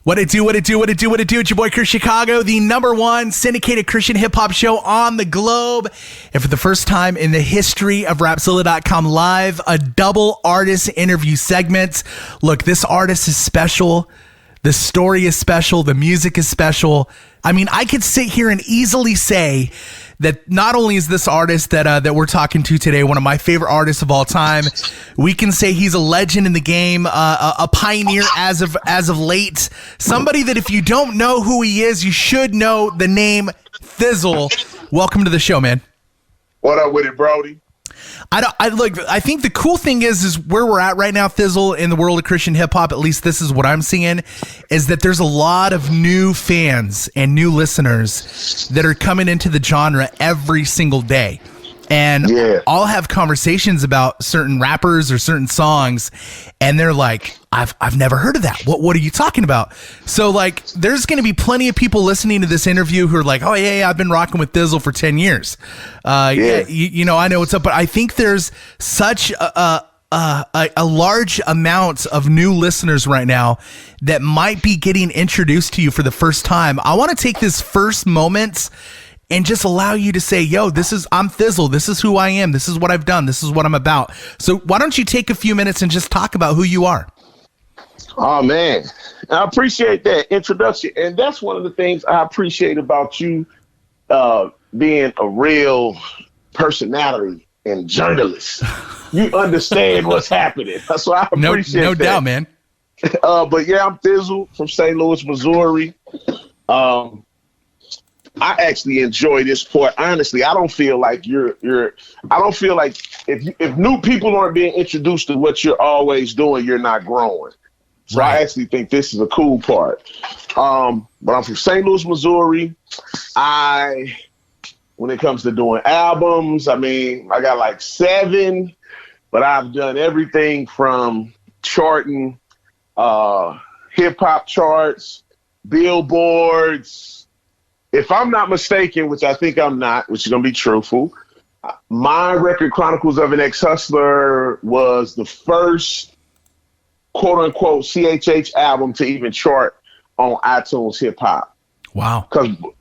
What it do? It's your boy Chris Chicago, the #1 syndicated Christian hip-hop show on the globe. And for the first time in the history of Rapzilla.com Live, a double artist interview segment. Look, this artist is special. The story is special. The music is special. I mean, I could sit here and easily say that not only is this artist that we're talking to today one of my favorite artists of all time, we can say he's a legend in the game, a pioneer as of late, somebody that if you don't know who he is, you should know the name Thizzle. Welcome to the show, man. What up with it, Brody? I think the cool thing is where we're at right now, Thizzle, in the world of Christian hip hop, at least this is what I'm seeing, is that there's a lot of new fans and new listeners that are coming into the genre every single day. And I'll have conversations about certain rappers or certain songs, and they're like, I've never heard of that. What are you talking about? So like, there's going to be plenty of people listening to this interview who are like, oh yeah, I've been rocking with Thizzle for 10 years. You know, I know what's up, but I think there's such a large amount of new listeners right now that might be getting introduced to you for the first time. I want to take this first moment and just allow you to say, yo, I'm Thizzle. This is who I am. This is what I've done. This is what I'm about. So why don't you take a few minutes and just talk about who you are? Oh, man. I appreciate that introduction. And that's one of the things I appreciate about you being a real personality and journalist. You understand what's happening. That's why I appreciate that. No doubt, man. But yeah, I'm Thizzle from St. Louis, Missouri. I actually enjoy this part. Honestly, I don't feel like I don't feel like if new people aren't being introduced to what you're always doing, you're not growing. So right. I actually think this is a cool part. But I'm from St. Louis, Missouri. When it comes to doing albums, I mean, I got like 7, but I've done everything from charting hip hop charts, billboards. If I'm not mistaken, which I think I'm not, which is going to be truthful, my record, Chronicles of an Ex-Hustler, was the first quote-unquote CHH album to even chart on iTunes Hip Hop. Wow.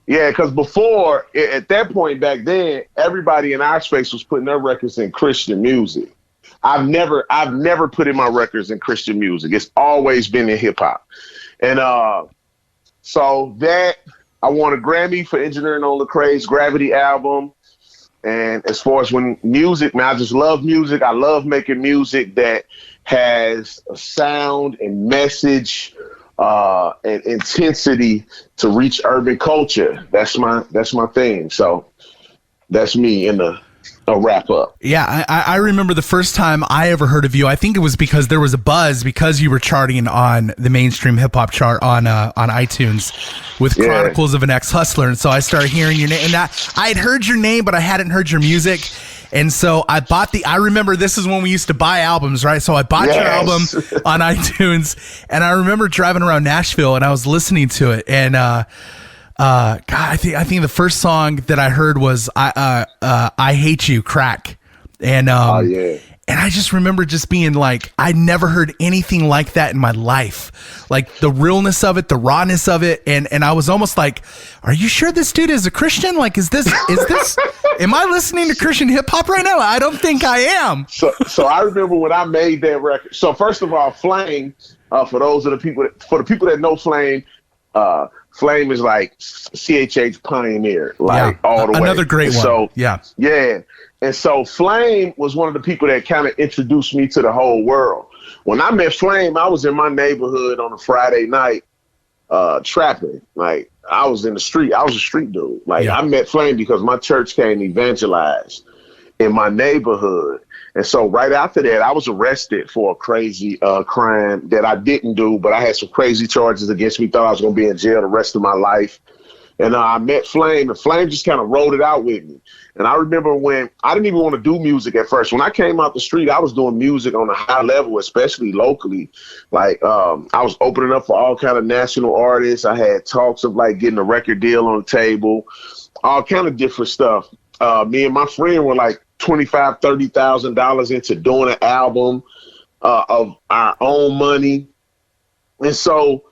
Because before, at that point back then, everybody in our space was putting their records in Christian music. I've never put in my records in Christian music. It's always been in hip hop. And so that... I won a Grammy for Engineering on Lecrae's Gravity album. And as far as music, man, I just love music. I love making music that has a sound and message and intensity to reach urban culture. That's my thing. So that's me in a wrap up. Yeah, I remember the first time I ever heard of you. I think it was because there was a buzz because you were charting on the mainstream hip hop chart on iTunes with Chronicles of an Ex-Hustler, and so I started hearing your name. And I had heard your name, but I hadn't heard your music. And so I remember this is when we used to buy albums, right? So I bought your album on iTunes, and I remember driving around Nashville and I was listening to it, and God, I think the first song that I heard was I Hate You, Crack. And and I just remember just being like, I never heard anything like that in my life. Like the realness of it, the rawness of it. And I was almost like, are you sure this dude is a Christian? Like, is this, am I listening to Christian hip hop right now? I don't think I am. So I remember when I made that record. So first of all, Flame, for the people that know Flame, Flame is like CHH pioneer, like all the way. Another great one. So yeah. And so Flame was one of the people that kind of introduced me to the whole world. When I met Flame, I was in my neighborhood on a Friday night, trapping. Like I was in the street. I was a street dude. Like I met Flame because my church came evangelize in my neighborhood. And so right after that, I was arrested for a crazy crime that I didn't do, but I had some crazy charges against me. Thought I was going to be in jail the rest of my life. And I met Flame, and Flame just kind of rolled it out with me. And I remember when I didn't even want to do music at first. When I came out the street, I was doing music on a high level, especially locally. Like I was opening up for all kind of national artists. I had talks of like getting a record deal on the table, all kind of different stuff. Me and my friend were like $25,000, $30,000 into doing an album of our own money. And so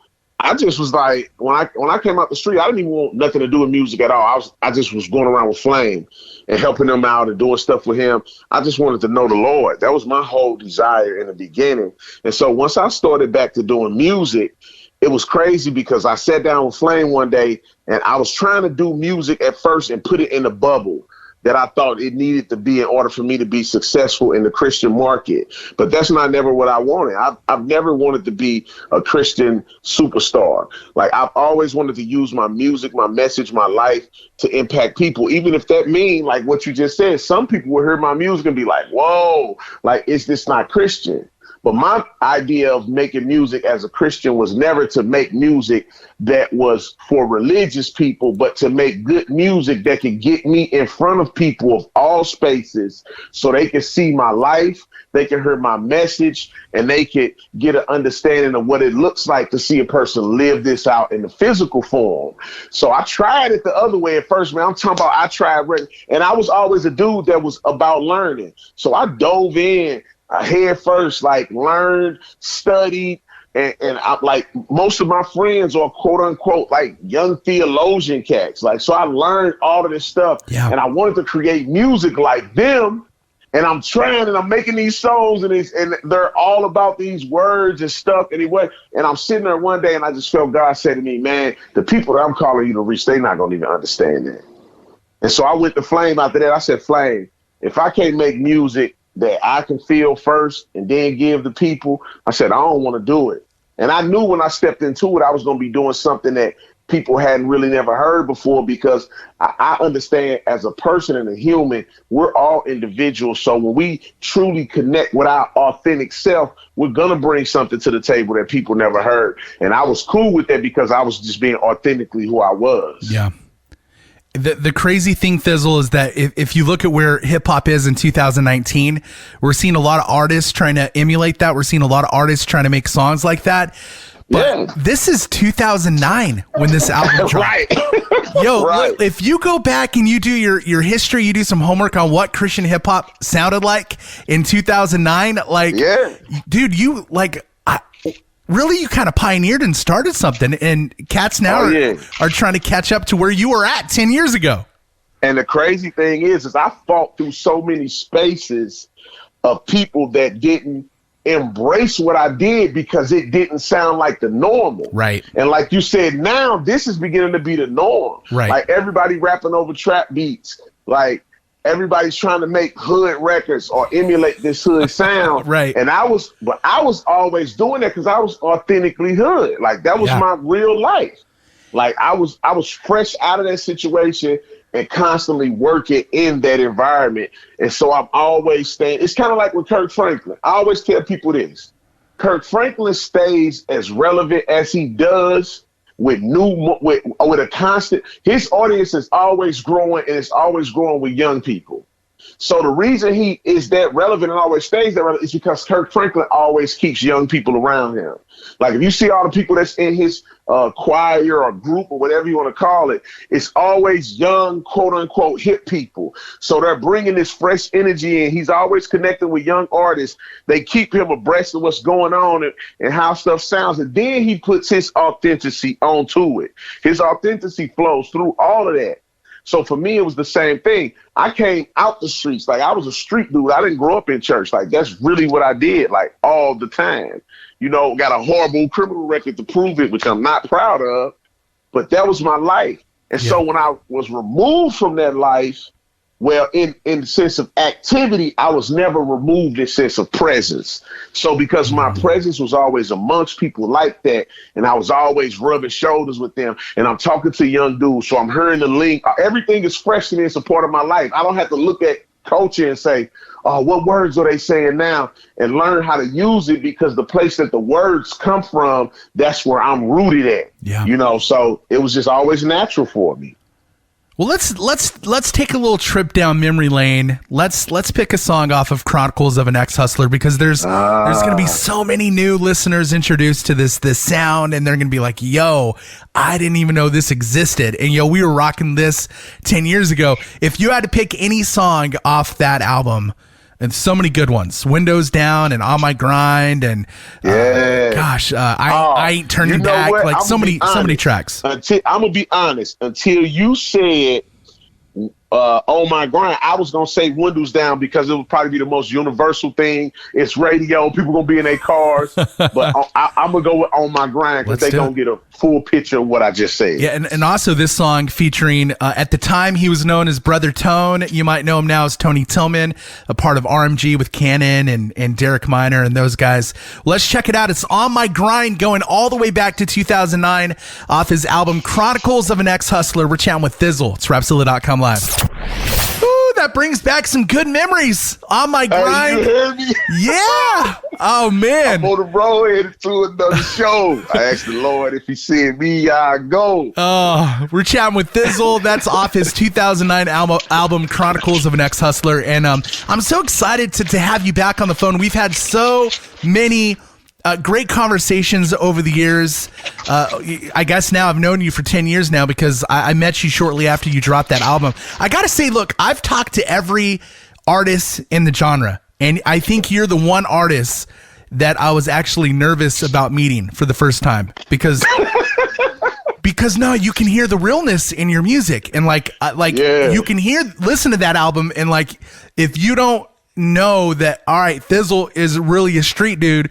I just was like, when I came out the street, I didn't even want nothing to do with music at all. I just was going around with Flame and helping him out and doing stuff with him. I just wanted to know the Lord. That was my whole desire in the beginning. And so once I started back to doing music, it was crazy because I sat down with Flame one day and I was trying to do music at first and put it in a bubble that I thought it needed to be in order for me to be successful in the Christian market. But that's not never what I wanted. I've never wanted to be a Christian superstar. Like, I've always wanted to use my music, my message, my life to impact people, even if that means, like what you just said, some people will hear my music and be like, whoa, like, is this not Christian? But my idea of making music as a Christian was never to make music that was for religious people, but to make good music that could get me in front of people of all spaces so they can see my life, they can hear my message, and they could get an understanding of what it looks like to see a person live this out in the physical form. So I tried it the other way at first, man. I'm talking about I tried, and I was always a dude that was about learning. So I dove in head first, like learned, studied, and I'm like, most of my friends are quote unquote like young theologian cats. Like, so I learned all of this stuff, and I wanted to create music like them. And I'm trying, and I'm making these songs, and they're all about these words and stuff anyway. And I'm sitting there one day, and I just felt God say to me, man, the people that I'm calling you to reach, they're not gonna even understand that. And so I went to Flame after that. I said, Flame, if I can't make music that I can feel first and then give the people, I said, I don't want to do it. And I knew when I stepped into it, I was going to be doing something that people hadn't really never heard before, because I understand as a person and a human, we're all individuals. So when we truly connect with our authentic self, we're going to bring something to the table that people never heard. And I was cool with that because I was just being authentically who I was. Yeah. The crazy thing, Thizzle, is that if you look at where hip hop is in 2019, we're seeing a lot of artists trying to emulate that. We're seeing a lot of artists trying to make songs like that. But this is 2009 when this album dropped. Right. Yo, right. If you go back and you do your history, you do some homework on what Christian hip hop sounded like in 2009, like, dude, you like, really, you kind of pioneered and started something, and cats now are trying to catch up to where you were at 10 years ago. And the crazy thing is I fought through so many spaces of people that didn't embrace what I did because it didn't sound like the normal. Right. And like you said, now this is beginning to be the norm. Right. Like everybody rapping over trap beats. Like, everybody's trying to make hood records or emulate this hood sound. Right. And I was always doing that because I was authentically hood. Like, that was my real life. Like, I was fresh out of that situation and constantly working in that environment. And so I'm always staying. It's kind of like with Kirk Franklin. I always tell people this. Kirk Franklin stays as relevant as he does with a constant. His audience is always growing, and it's always growing with young people. So the reason he is that relevant and always stays that relevant is because Kirk Franklin always keeps young people around him. Like, if you see all the people that's in his choir or group or whatever you want to call it, it's always young, quote unquote, hip people. So they're bringing this fresh energy in. He's always connecting with young artists. They keep him abreast of what's going on and how stuff sounds. And then he puts his authenticity onto it. His authenticity flows through all of that. So for me, it was the same thing. I came out the streets. Like, I was a street dude. I didn't grow up in church. Like, that's really what I did, like, all the time. You know, got a horrible criminal record to prove it, which I'm not proud of, but that was my life. And so when I was removed from that life, well, in the sense of activity, I was never removed in sense of presence. So because my presence was always amongst people like that, and I was always rubbing shoulders with them, and I'm talking to young dudes, so I'm hearing the link. Everything is fresh to me. It's a part of my life. I don't have to look at culture and say, oh, what words are they saying now, and learn how to use it, because the place that the words come from, that's where I'm rooted at. Yeah. You know, so it was just always natural for me. Well, let's take a little trip down memory lane. Let's pick a song off of Chronicles of an Ex-Hustler, because there's going to be so many new listeners introduced to this sound, and they're going to be like, yo, I didn't even know this existed. And yo, we were rocking this 10 years ago. If you had to pick any song off that album, And so many good ones. Windows Down and On My Grind and I Ain't Turning Back. What? Like so many tracks. I'm gonna be honest. Until you said On My Grind, I was gonna say Windows Down because it would probably be the most universal thing. It's radio. People gonna be in their cars, but I'm gonna go with On My Grind because they gonna get a full picture of what I just said. Yeah, and also this song featuring at the time he was known as Brother Tone. You might know him now as Tony Tillman, a part of RMG with Cannon and Derek Minor and those guys. Let's check it out. It's On My Grind, going all the way back to 2009 off his album Chronicles of an Ex-Hustler. We're chatting with Thizzle. It's Rapzilla.com live. Ooh, that brings back some good memories. On My Grind. You heard me? Yeah. Oh, man. I'm on the road headed to another show. I asked the Lord if he sent me, I go. Oh, we're chatting with Thizzle. That's off his 2009 album Chronicles of an Ex-Hustler. And I'm so excited to have you back on the phone. We've had so many great conversations over the years. I guess now I've known you for 10 years now because I met you shortly after you dropped that album. I got to say, look, I've talked to every artist in the genre, and I think you're the one artist that I was actually nervous about meeting for the first time because no, you can hear the realness in your music, and you can listen to that album, and like if you don't know that, all right, Thizzle is really a street dude,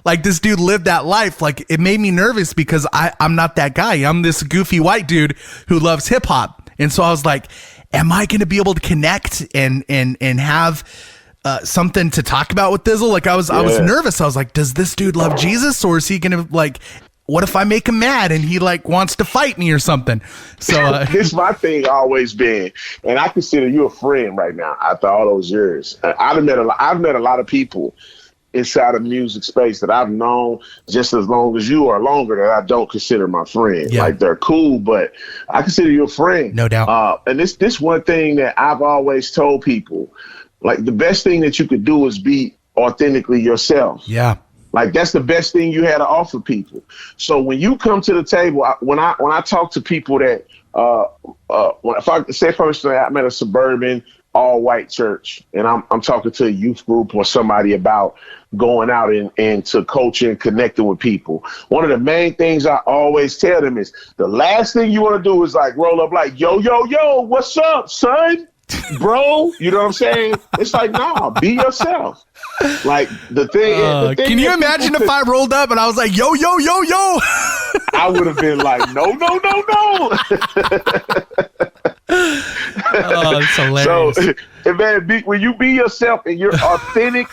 like this dude lived that life. Like it made me nervous because I'm not that guy. I'm this goofy white dude who loves hip hop, and so I was like, am I going to be able to connect and have something to talk about with Thizzle? Like I was nervous. I was like, does this dude love Jesus, or is he going to like? What if I make him mad and he like wants to fight me or something? So it's my thing always been, and I consider you a friend right now after all those years. I've met a lot of people inside of music space that I've known just as long as you or longer that I don't consider my friend. Yeah. Like they're cool, but I consider you a friend. No doubt. And this one thing that I've always told people, like the best thing that you could do is be authentically yourself. Yeah. Like that's the best thing you had to offer people. So when you come to the table, when I talk to people that, if I say for instance, I'm at a suburban all white church and I'm talking to a youth group or somebody about going out and to culture and connecting with people. One of the main things I always tell them is the last thing you want to do is like roll up like, yo, what's up, son? Bro, you know what I'm saying? It's like, nah, be yourself. Like the thing can you imagine if I rolled up and I was like, yo? I would have been like, no. Oh, it's hilarious. So, man, when you be yourself and you're authentic,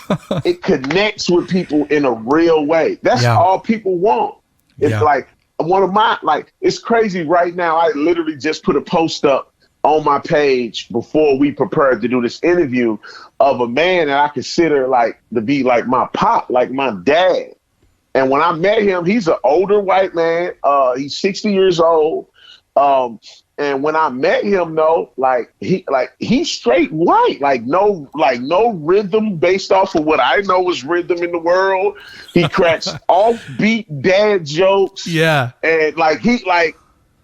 it connects with people in a real way. That's all people want. It's like one of my, like, it's crazy right now. I literally just put a post up on my page before we prepared to do this interview of a man that I consider like to be like my pop, like my dad. And when I met him, he's an older white man. He's 60 years old. And when I met him, though, he's straight white, like no rhythm based off of what I know is rhythm in the world. He cracks offbeat dad jokes. Yeah. And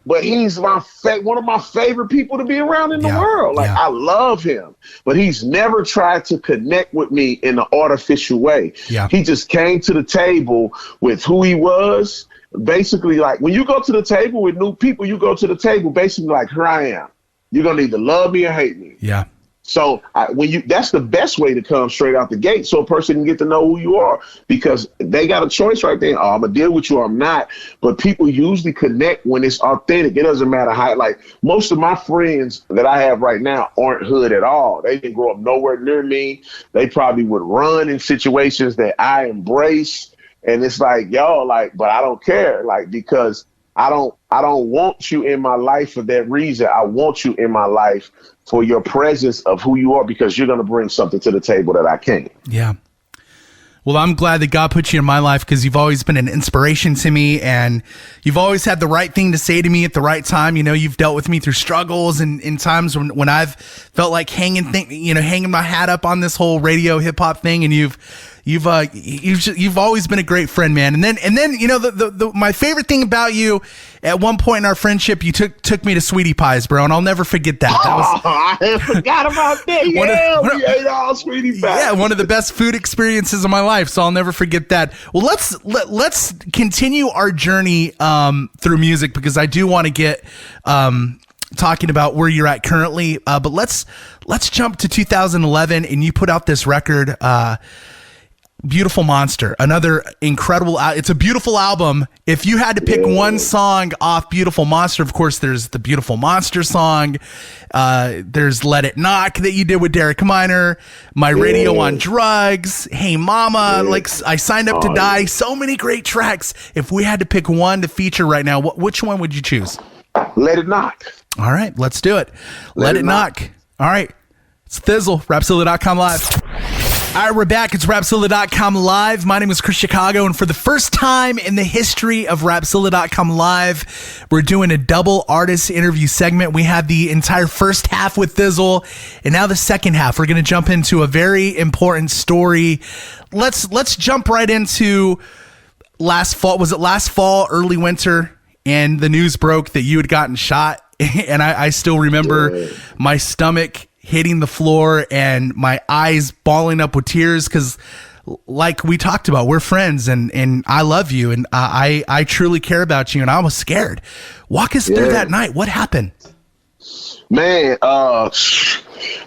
but he's one of my favorite people to be around in the world. Like I love him, but he's never tried to connect with me in an artificial way. Yeah. He just came to the table with who he was. Basically, like when you go to the table with new people, you go to the table basically like, here I am. You're gonna either love me or hate me. Yeah. So that's the best way to come straight out the gate, so a person can get to know who you are, because they got a choice right there. Oh, I'm gonna deal with you or I'm not. But people usually connect when it's authentic. It doesn't matter how. Like most of my friends that I have right now aren't hood at all. They didn't grow up nowhere near me. They probably would run in situations that I embrace. And it's like, yo, like, but I don't care, like, because I don't want you in my life for that reason. I want you in my life for your presence of who you are, because you're going to bring something to the table that I can't. Yeah. Well, I'm glad that God put you in my life, because you've always been an inspiration to me, and you've always had the right thing to say to me at the right time. You know, you've dealt with me through struggles and in times when I've felt like hanging my hat up on this whole radio hip hop thing, and you've You've always been a great friend, man. And then you know my favorite thing about you, at one point in our friendship, you took me to Sweetie Pies, bro, and I'll never forget that. I forgot about that. We ate all Sweetie Pies. Yeah, one of the best food experiences of my life, so I'll never forget that. Well, let's continue our journey through music, because I do want to get talking about where you're at currently. But let's jump to 2011, and you put out this record, Beautiful Monster, another incredible. It's a beautiful album. If you had to pick one song off Beautiful Monster, of course, there's the Beautiful Monster song. There's Let It Knock that you did with Derek Minor, My Radio on Drugs, Hey Mama, like I Signed Up to Die. So many great tracks. If we had to pick one to feature right now, which one would you choose? Let It Knock. All right, let's do it. Let It Knock. All right. It's Thizzle, Rapzilla.com live. All right, we're back. It's Rapzilla.com live. My name is Chris Chicago, and for the first time in the history of Rapzilla.com live, we're doing a double artist interview segment. We had the entire first half with Thizzle, and now the second half. We're going to jump into a very important story. Let's jump right into last fall. Was it last fall, early winter, and the news broke that you had gotten shot? And I still remember my stomach hitting the floor and my eyes balling up with tears, because like we talked about, we're friends, and I love you, and I truly care about you, and I was scared. Walk us through that night. What happened? Man, I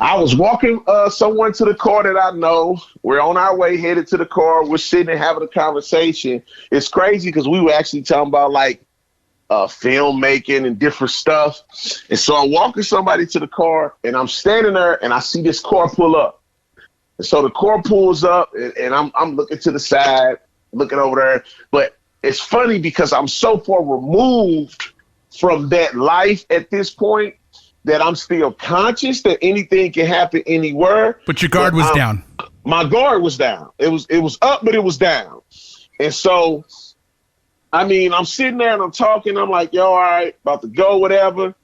was walking someone to the car that I know. We're on our way headed to the car. We're sitting and having a conversation. It's crazy because we were actually talking about like filmmaking and different stuff. And so I'm walking somebody to the car, and I'm standing there, and I see this car pull up. And so the car pulls up, and I'm looking to the side, looking over there. But it's funny because I'm so far removed from that life at this point that I'm still conscious that anything can happen anywhere. But your guard was down. My guard was down. It was up, but it was down. And so, I mean, I'm sitting there and I'm talking. I'm like, yo, all right, about to go, whatever.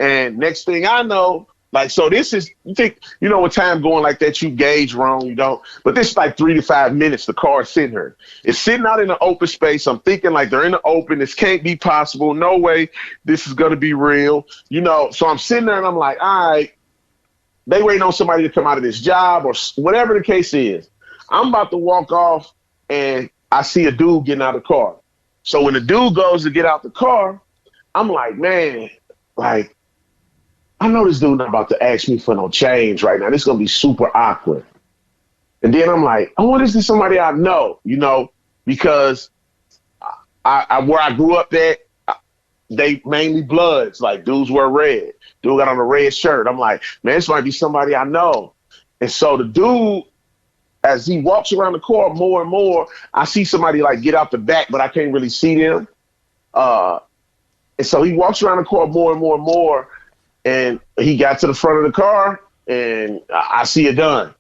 And next thing I know, like, so this is, you think, you know, with time going like that, you gauge wrong, you don't. But this is like 3 to 5 minutes, the car is sitting here. It's sitting out in the open space. I'm thinking like they're in the open. This can't be possible. No way this is going to be real. You know, so I'm sitting there and I'm like, all right, they waiting on somebody to come out of this job or whatever the case is. I'm about to walk off and I see a dude getting out of the car. So when the dude goes to get out the car, I'm like, man, like, I know this dude not about to ask me for no change right now. This is going to be super awkward. And then I'm like, oh, this is somebody I know, you know, because I where I grew up at, they mainly Bloods, like dudes wear red. Dude got on a red shirt. I'm like, man, this might be somebody I know. And so the dude, as he walks around the car more and more, I see somebody like get out the back, but I can't really see them. And so he walks around the car more and more and more. And he got to the front of the car and I see a gun.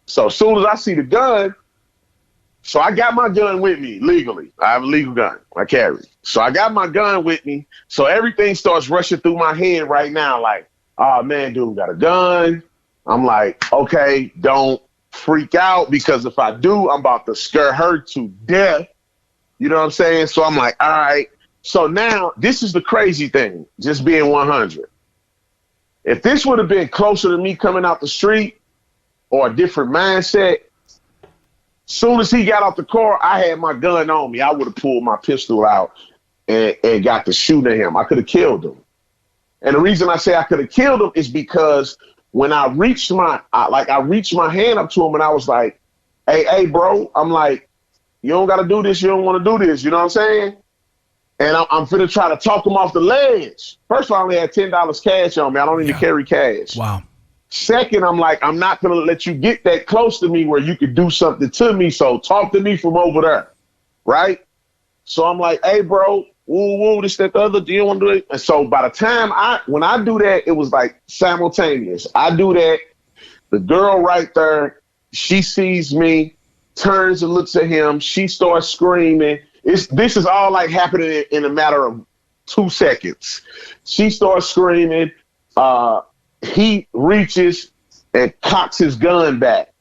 So as soon as I see the gun, so I got my gun with me legally. I have a legal gun I carry. So I got my gun with me. So everything starts rushing through my head right now. Like, oh man, dude got a gun. I'm like, okay, don't freak out, because if I do, I'm about to scare her to death. You know what I'm saying? So I'm like, all right. So now this is the crazy thing, just being 100. If this would have been closer to me coming out the street or a different mindset, soon as he got out the car, I had my gun on me. I would have pulled my pistol out and got to shoot at him. I could have killed him. And the reason I say I could have killed him is because when I reached my hand up to him and I was like, hey, bro, I'm like, you don't got to do this. You don't want to do this. You know what I'm saying? And I'm finna try to talk him off the ledge. First of all, I only had $10 cash on me. I don't even carry cash. Wow. Second, I'm like, I'm not going to let you get that close to me where you could do something to me. So talk to me from over there. Right? So I'm like, hey, bro, woo, this, that, the other. Do you want to do it? And so by the time when I do that, it was like simultaneous. I do that. The girl right there, she sees me, turns and looks at him. She starts screaming. This is all like happening in a matter of 2 seconds. She starts screaming. He reaches and cocks his gun back.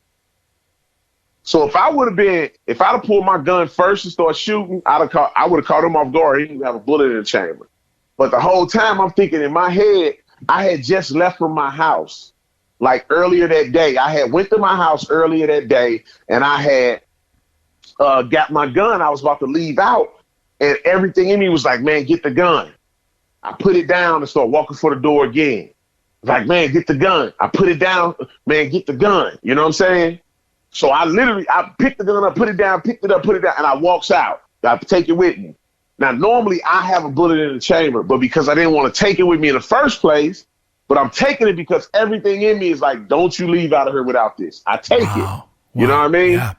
So if I'd have pulled my gun first and started shooting, I would have caught him off guard. He didn't even have a bullet in the chamber. But the whole time I'm thinking in my head, I had just left from my house. Like earlier that day, I had went to my house earlier that day, and I had got my gun. I was about to leave out, and everything in me was like, man, get the gun. I put it down and started walking for the door again. Like, man, get the gun. I put it down, man, get the gun. You know what I'm saying? So I picked the gun up, put it down, picked it up, put it down, and I walks out. I take it with me. Now, normally I have a bullet in the chamber, but because I didn't want to take it with me in the first place, but I'm taking it because everything in me is like, don't you leave out of here without this. I take it. You know what I mean? Yeah.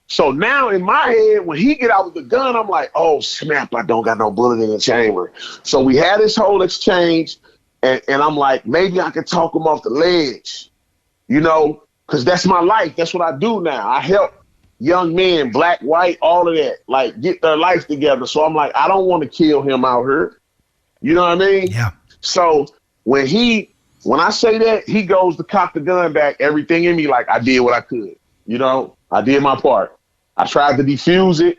So now in my head, when he get out with the gun, I'm like, oh, snap, I don't got no bullet in the chamber. So we had this whole exchange, and I'm like, maybe I could talk him off the ledge, you know, because that's my life. That's what I do now. I help young men, black, white, all of that, like get their life together. So I'm like, I don't want to kill him out here. You know what I mean? Yeah. So when I say that, he goes to cock the gun back, everything in me, like I did what I could. You know, I did my part. I tried to defuse it.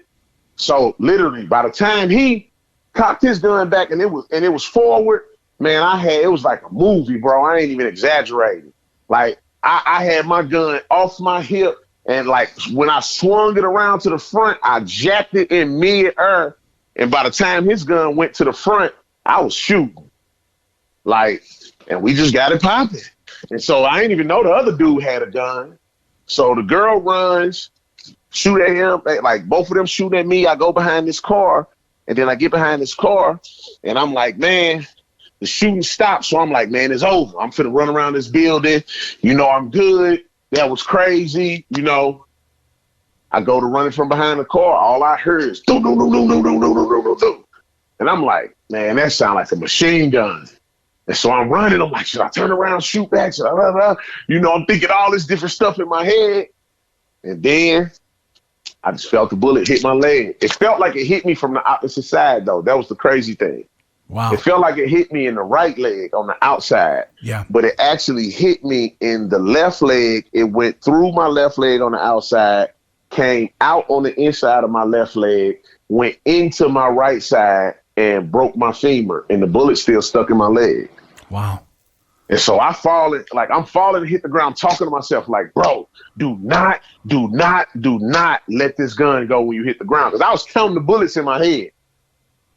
So literally by the time he cocked his gun back and it was forward, man, it was like a movie, bro. I ain't even exaggerating. Like I had my gun off my hip, and like when I swung it around to the front, I jacked it in mid-air. And by the time his gun went to the front, I was shooting. Like, and we just got it popping. And so I didn't even know the other dude had a gun. So the girl runs, shoot at him, like both of them shoot at me. I go behind this car, and then I get behind this car, and I'm like, man, the shooting stopped. So I'm like, man, it's over. I'm finna run around this building. You know, I'm good. That was crazy. You know, I go to running from behind the car. All I heard is do, do, do, do, do, do, do, do, do, do. And I'm like, man, that sounds like a machine gun. And so I'm running. I'm like, should I turn around, shoot back? Should I, you know, I'm thinking all this different stuff in my head. And then I just felt the bullet hit my leg. It felt like it hit me from the opposite side, though. That was the crazy thing. Wow. It felt like it hit me in the right leg on the outside. Yeah. But it actually hit me in the left leg. It went through my left leg on the outside, came out on the inside of my left leg, went into my right side, and broke my femur. And the bullet still stuck in my leg. Wow. And so I'm falling and hit the ground, talking to myself like, bro, do not let this gun go when you hit the ground. Because I was counting the bullets in my head.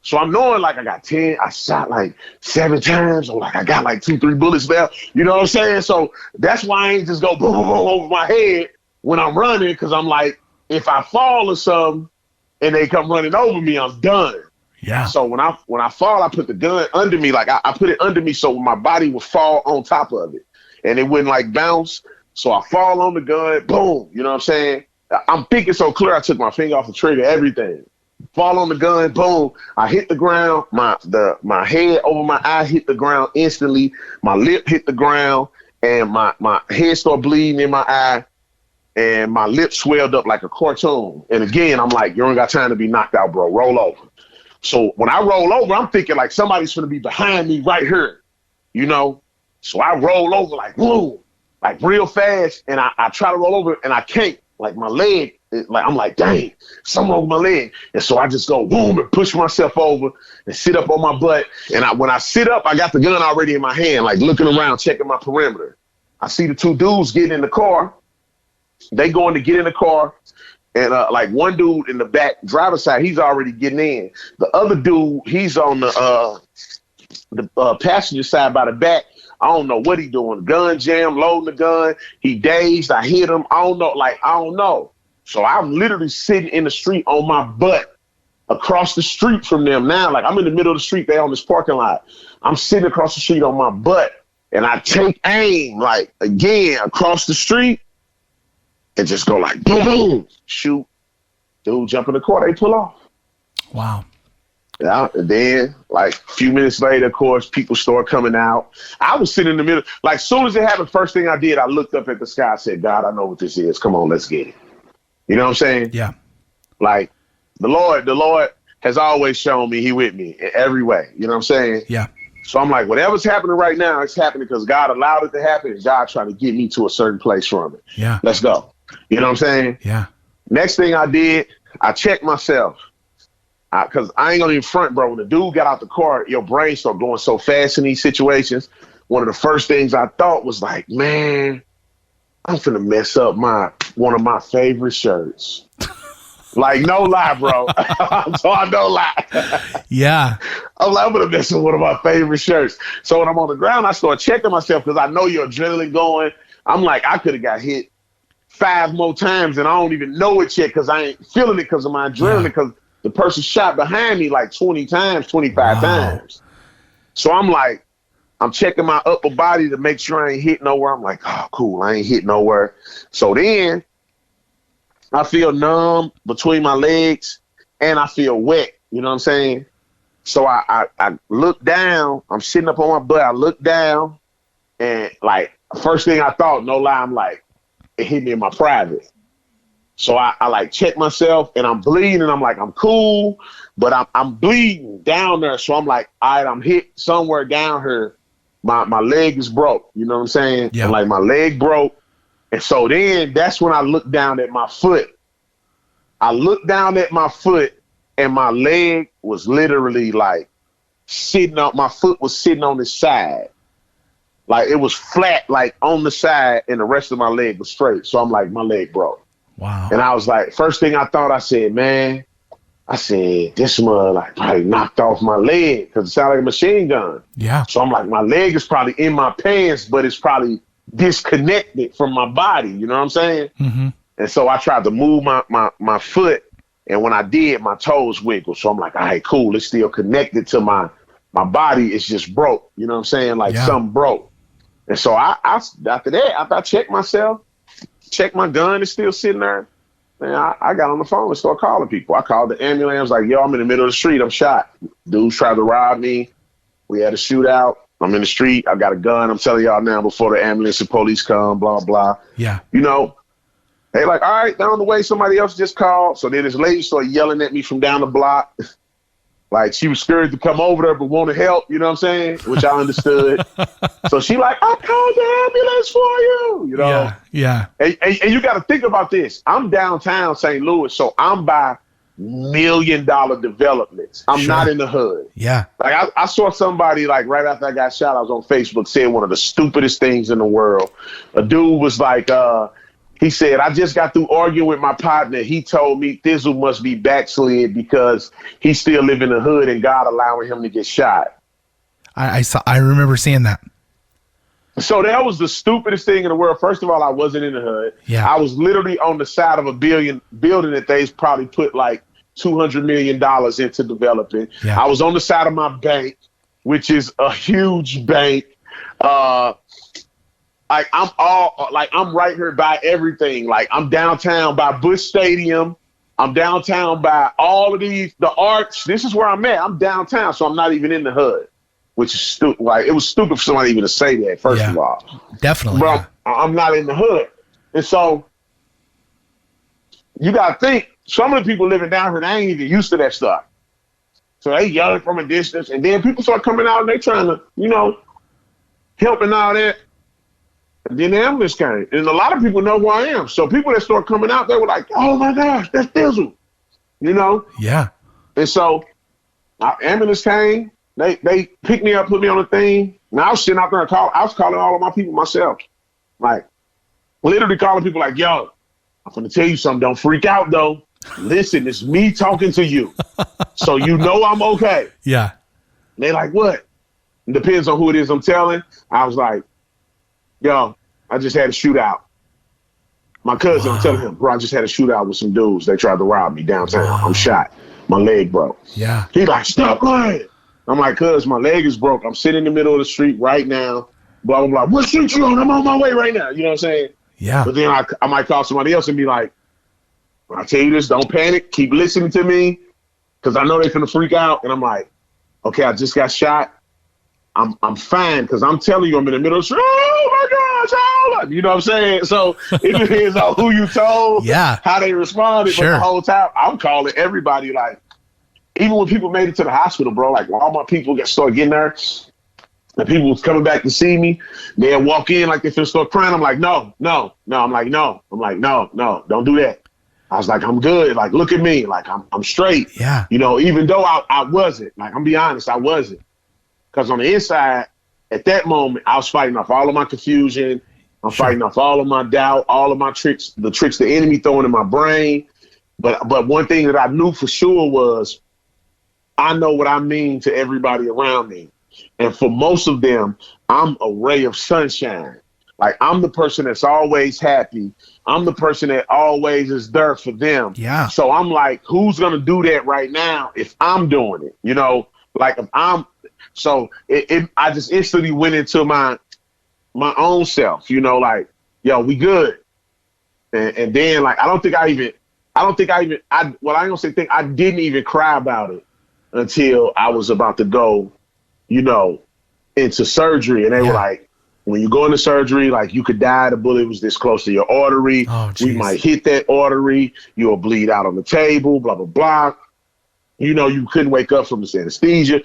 So I'm knowing like I got 10, I shot like 7 times, or like I got like 2-3 bullets left. You know what I'm saying? So that's why I ain't just go boom, boom, boom over my head when I'm running, because I'm like, if I fall or something and they come running over me, I'm done. Yeah. So when I fall, I put the gun under me, like I put it under me so my body would fall on top of it and it wouldn't like bounce. So I fall on the gun, boom, you know what I'm saying? I'm thinking so clear, I took my finger off the trigger, everything. Fall on the gun, boom. I hit the ground. My head over my eye hit the ground instantly. My lip hit the ground, and my head started bleeding in my eye, and my lip swelled up like a cartoon. And again, I'm like, you don't got time to be knocked out, bro. Roll over. So when I roll over, I'm thinking like somebody's gonna be behind me right here, you know? So I roll over like, whoa, like real fast, and I try to roll over, and I can't. Like my leg, I'm like, dang, something wrong with my leg. And so I just go boom and push myself over and sit up on my butt. And when I sit up, I got the gun already in my hand, like looking around, checking my perimeter. I see the 2 dudes getting in the car. They going to get in the car. And like one dude in the back driver's side, he's already getting in. The other dude, he's on the passenger side by the back. I don't know what he doing. Gun jam, loading the gun. He dazed. I hit him. I don't know. So I'm literally sitting in the street on my butt across the street from them now. Like I'm in the middle of the street. They on this parking lot. I'm sitting across the street on my butt, and I take aim like again across the street and just go like boom, boom, shoot. Dude jump in the car. They pull off. Wow. Yeah, and then like a few minutes later, of course, people start coming out. I was sitting in the middle. Like soon as it happened, first thing I did, I looked up at the sky. I said, God, I know what this is. Come on, let's get it. You know what I'm saying? Yeah. Like the Lord has always shown me he with me in every way. You know what I'm saying? Yeah. So I'm like, whatever's happening right now, it's happening because God allowed it to happen, and God trying to get me to a certain place from it. Yeah. Let's go. You know what I'm saying? Yeah. Next thing I did, I checked myself. Because I ain't gonna even front, bro. When the dude got out the car, your brain started going so fast in these situations. One of the first things I thought was like, man, I'm finna mess up one of my favorite shirts. Like, no lie, bro. So I don't lie. Yeah. I'm like, I'm gonna mess up one of my favorite shirts. So when I'm on the ground, I start checking myself because I know your adrenaline going. I'm like, I could have got hit 5 more times and I don't even know it yet because I ain't feeling it because of my adrenaline, because the person shot behind me like 20 times, 25 times. So I'm like, I'm checking my upper body to make sure I ain't hit nowhere. I'm like, oh, cool, I ain't hit nowhere. So then I feel numb between my legs and I feel wet. You know what I'm saying? So I look down. I'm sitting up on my butt. I look down and like, first thing I thought, no lie, I'm like, it hit me in my private. So I like check myself and I'm bleeding. I'm like, I'm cool, but I'm bleeding down there. So I'm like, all right, I'm hit somewhere down here. My leg is broke. You know what I'm saying? Yeah. And like my leg broke. And so then that's when I looked down at my foot. I looked down at my foot and my leg was literally like my foot was sitting on the side. Like it was flat, like on the side, and the rest of my leg was straight. So I'm like, my leg broke. Wow. And I was like, first thing I thought, I said, this mother like probably knocked off my leg because it sounded like a machine gun. Yeah. So I'm like, my leg is probably in my pants, but it's probably disconnected from my body. You know what I'm saying? Mm-hmm. And so I tried to move my foot. And when I did, my toes wiggled. So I'm like, all right, cool. It's still connected to my body. It's just broke. You know what I'm saying? Like something broke. And so I after that, after I checked myself, checked my gun, it's still sitting there. Man, I got on the phone and started calling people. I called the ambulance, like, yo, I'm in the middle of the street. I'm shot. Dudes tried to rob me. We had a shootout. I'm in the street. I got a gun. I'm telling y'all now before the ambulance and police come, blah, blah. Yeah. You know, they like, all right, down the way, somebody else just called. So then this lady started yelling at me from down the block. Like she was scared to come over there but want to help, you know what I'm saying? Which I understood. So she like, I called the ambulance for you, you know? Yeah. And you got to think about this. I'm downtown St. Louis, so I'm by $1 million developments. I'm not in the hood. Yeah. Like I saw somebody like right after I got shot, I was on Facebook saying one of the stupidest things in the world. A dude was like, he said, I just got through arguing with my partner. He told me Thizzle must be backslid because he still live in the hood and God allowing him to get shot. I remember seeing that. So that was the stupidest thing in the world. First of all, I wasn't in the hood. Yeah. I was literally on the side of a building that they's probably put like $200 million into developing. Yeah. I was on the side of my bank, which is a huge bank. I'm right here by everything. Like I'm downtown by Busch Stadium. I'm downtown by all of the arts. This is where I'm at. I'm downtown, so I'm not even in the hood, which is stupid. Like it was stupid for somebody even to say that. First of all, definitely, bro, I'm not in the hood, and so you gotta think. Some of the people living down here, they ain't even used to that stuff. So they yelling from a distance, and then people start coming out and they trying to, help and all that. And then the ambulance came. And a lot of people know who I am. So people that start coming out, they were like, oh my gosh, that's Thizzle. Yeah. And so our ambulance came. They picked me up, put me on the thing. And I was sitting out there and I was calling all of my people myself. Like, literally calling people like, yo, I'm going to tell you something. Don't freak out, though. Listen, it's me talking to you. So I'm okay. Yeah. And they like, what? It depends on who it is I'm telling. I was like, yo, I just had a shootout. My cousin, I'm telling him, bro, I just had a shootout with some dudes. They tried to rob me downtown. I'm shot. My leg broke. Yeah. He like, stop lying. I'm like, cuz, my leg is broke. I'm sitting in the middle of the street right now. Blah, blah, blah. What street you on? I'm on my way right now. You know what I'm saying? Yeah. But then I might call somebody else and be like, I tell you this, don't panic. Keep listening to me. Because I know they're going to freak out. And I'm like, okay, I just got shot. I'm fine because I'm telling you I'm in the middle of the street. Oh my gosh, hold up. You know what I'm saying? So it depends on who you told, how they responded. Sure. But the whole time I'm calling everybody, like, even when people made it to the hospital, bro, like all my people started getting there, And people was coming back to see me. They'd walk in like they finna start crying. I'm like, no. I'm like, no. Don't do that. I was like, I'm good. Like, look at me. Like, I'm straight. Yeah. You know, even though I wasn't. Like, I'm be honest, I wasn't. Because on the inside, at that moment, I was fighting off all of my confusion. I'm fighting off all of my doubt, all of my tricks, the tricks the enemy throwing in my brain. But one thing that I knew for sure was I know what I mean to everybody around me. And for most of them, I'm a ray of sunshine. Like, I'm the person that's always happy. I'm the person that always is there for them. Yeah. So I'm like, who's going to do that right now if I'm doing it? You know, like if I'm, so I just instantly went into my own self, you know, like, yo, we good. And then like, I didn't even cry about it until I was about to go, you know, into surgery. And they were like, when you go into surgery, like you could die. The bullet was this close to your artery. Oh, we might hit that artery. You'll bleed out on the table, blah, blah, blah. You know, you couldn't wake up from this anesthesia.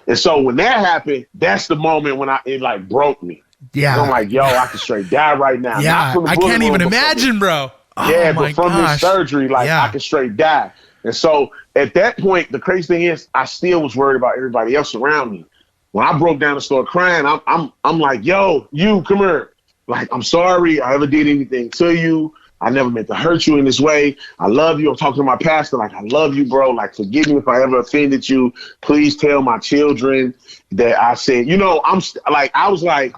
And so when that happened, that's the moment when it like broke me. Yeah. I'm like, yo, I can straight die right now. Yeah. I can't even imagine, bro. Yeah, but from this surgery, like I can straight die. And so at that point, the crazy thing is I still was worried about everybody else around me. When I broke down and started crying, I'm like, yo, you come here. Like, I'm sorry I ever did anything to you. I never meant to hurt you in this way. I love you. I'm talking to my pastor. Like, I love you, bro. Like, forgive me if I ever offended you. Please tell my children that I said, you know, I was like,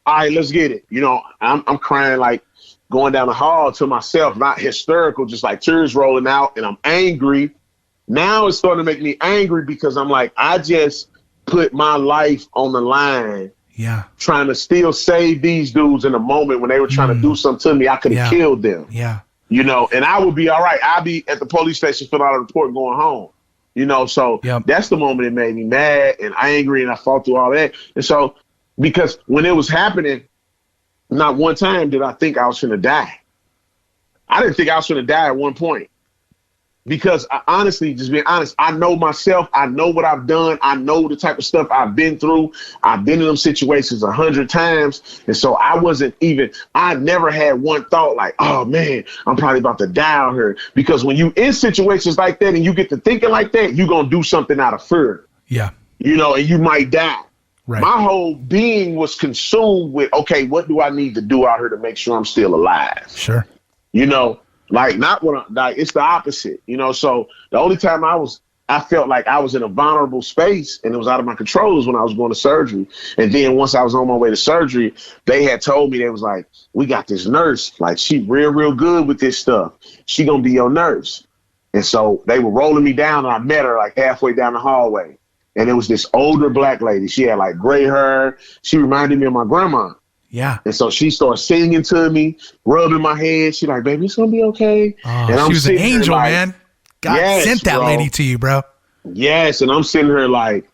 all right, let's get it. You know, I'm crying, like going down the hall to myself, not hysterical, just like tears rolling out, and I'm angry. Now it's starting to make me angry because I'm like, I just put my life on the line. Yeah. Trying to still save these dudes in a moment when they were trying to do something to me. I could have killed them. Yeah. You know, and I would be all right. I'd be at the police station filling out a report and going home. You know, so that's the moment it made me mad and angry, and I fought through all that. And so, because when it was happening, not one time did I think I was going to die. I didn't think I was going to die at one point. Because I, honestly, just being honest, I know myself. I know what I've done. I know the type of stuff I've been through. I've been in them situations 100 times. And so I never had one thought like, oh man, I'm probably about to die out here. Because when you in situations like that and you get to thinking like that, you're going to do something out of fear. Yeah. You know, and you might die. Right. My whole being was consumed with, okay, what do I need to do out here to make sure I'm still alive? Sure. You know, like it's the opposite, you know? So the only time I felt like I was in a vulnerable space and it was out of my control was when I was going to surgery. And then once I was on my way to surgery, they had told me, they was like, we got this nurse, like she real good with this stuff. She gonna be your nurse. And so they were rolling me down and I met her like halfway down the hallway. And it was this older black lady. She had like gray hair. She reminded me of my grandma. Yeah. And so she started singing to me, rubbing my head. She like, baby, it's going to be okay. Oh, and she was an angel, like, man. God sent that lady to you, bro. Yes. And I'm sitting here like,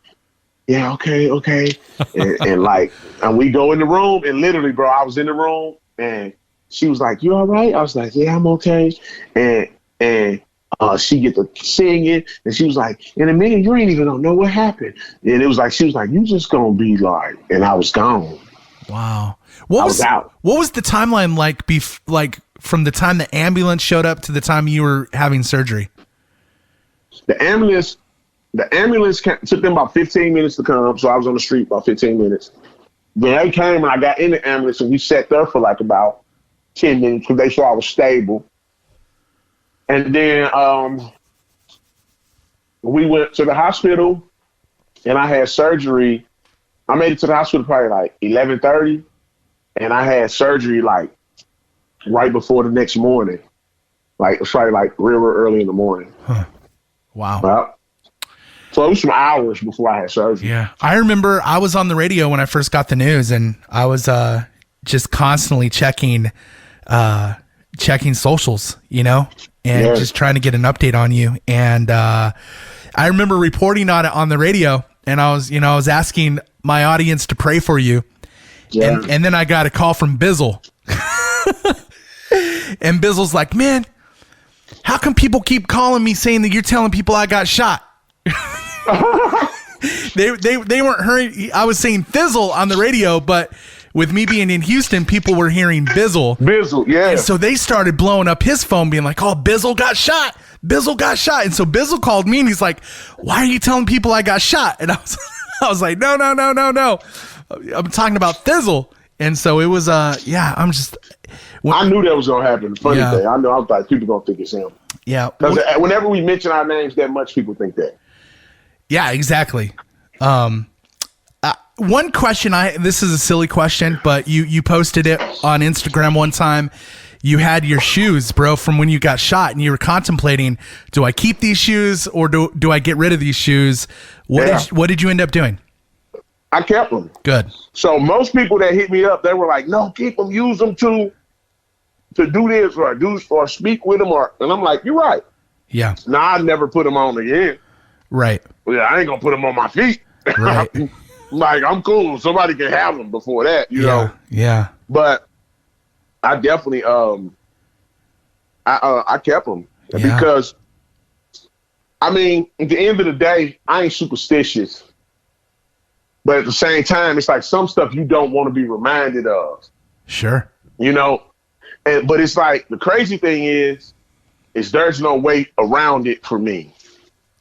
yeah, okay. and we go in the room and literally, bro, I was in the room and she was like, you all right? I was like, yeah, I'm okay. And she get to singing and she was like, in a minute, you ain't even gonna know what happened. And it was like, she was like, you just gonna be like, and I was gone. Wow. What was the timeline like from the time the ambulance showed up to the time you were having surgery? The ambulance took them about 15 minutes to come. So I was on the street about 15 minutes. Then they came and I got in the ambulance and we sat there for like about 10 minutes because they saw I was stable. And then we went to the hospital and I had surgery. I made it to the hospital probably like 11:30 and I had surgery like right before the next morning. Like it's probably like real early in the morning. Huh. Wow. Well, so it was some hours before I had surgery. Yeah. I remember I was on the radio when I first got the news and I was just constantly checking socials, you know, and just trying to get an update on you. And I remember reporting on it on the radio and I was asking my audience to pray for you. Yeah. And then I got a call from Thi'sl. And Thi'sl's like, man, how come people keep calling me saying that you're telling people I got shot? They weren't hearing. I was saying Thizzle on the radio, but with me being in Houston, people were hearing Bizzle. Bizzle, yeah. And so they started blowing up his phone, being like, "Oh, Bizzle got shot. Bizzle got shot." And so Bizzle called me, and he's like, "Why are you telling people I got shot?" And I was like, "No. I'm talking about Thizzle." And so it was, yeah. I'm just. I knew that was gonna happen. Funny thing, I was like, people gonna think it's him. Yeah. Because whenever we mention our names that much, people think that. Yeah, exactly. One question, this is a silly question, but you posted it on Instagram one time. You had your shoes, bro, from when you got shot, and you were contemplating, do I keep these shoes or do I get rid of these shoes? What did you end up doing? I kept them. Good. So most people that hit me up, they were like, "No, keep them, use them to do this or speak with them," and I'm like, "You're right." Yeah. Nah, I never put them on again. Right. Yeah, I ain't gonna put them on my feet. Right. Like, I'm cool. Somebody can have them before that, you know. Yeah. But I definitely I kept them because I mean, at the end of the day, I ain't superstitious. But at the same time, it's like some stuff you don't want to be reminded of. Sure. You know? But it's like the crazy thing is there's no way around it for me.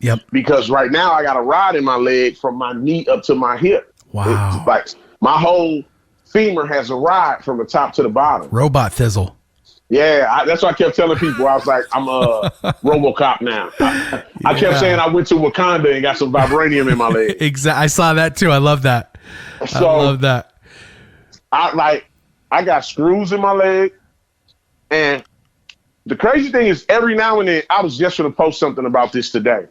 Yep. Because right now I got a rod in my leg from my knee up to my hip. Wow. It's like my whole femur has a rod from the top to the bottom. Robot Thizzle. Yeah, that's what I kept telling people. I was like, I'm a RoboCop now. I kept saying I went to Wakanda and got some vibranium in my leg. Exactly. I saw that too. I love that. So, I love that. I got screws in my leg. And the crazy thing is every now and then, I was just going to post something about this today.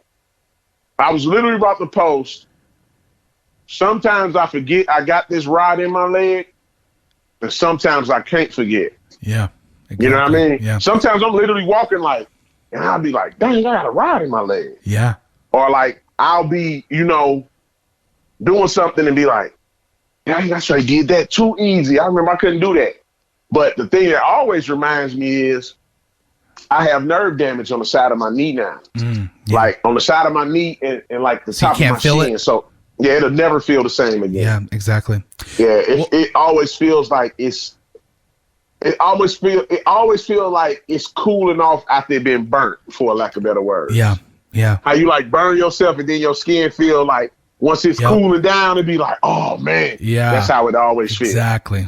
I was literally about to post. Sometimes I forget I got this rod in my leg. And sometimes I can't forget. Yeah. Exactly. You know what I mean? Yeah. Sometimes I'm literally walking and I'll be like, dang, I got a rod in my leg. Yeah. Or like, I'll be, doing something and be like, dang, I should have did that too easy. I remember I couldn't do that. But the thing that always reminds me is I have nerve damage on the side of my knee now. Yeah. Like on the side of my knee and like the top of my shin. So yeah, it'll never feel the same again. Yeah, exactly. Yeah, it always feels like it always feel like it's cooling off after it been burnt, for lack of better words. Yeah. Yeah. How you like burn yourself and then your skin feel like once it's cooling down, it'd be like, oh man. Yeah. That's how it always feels. Exactly.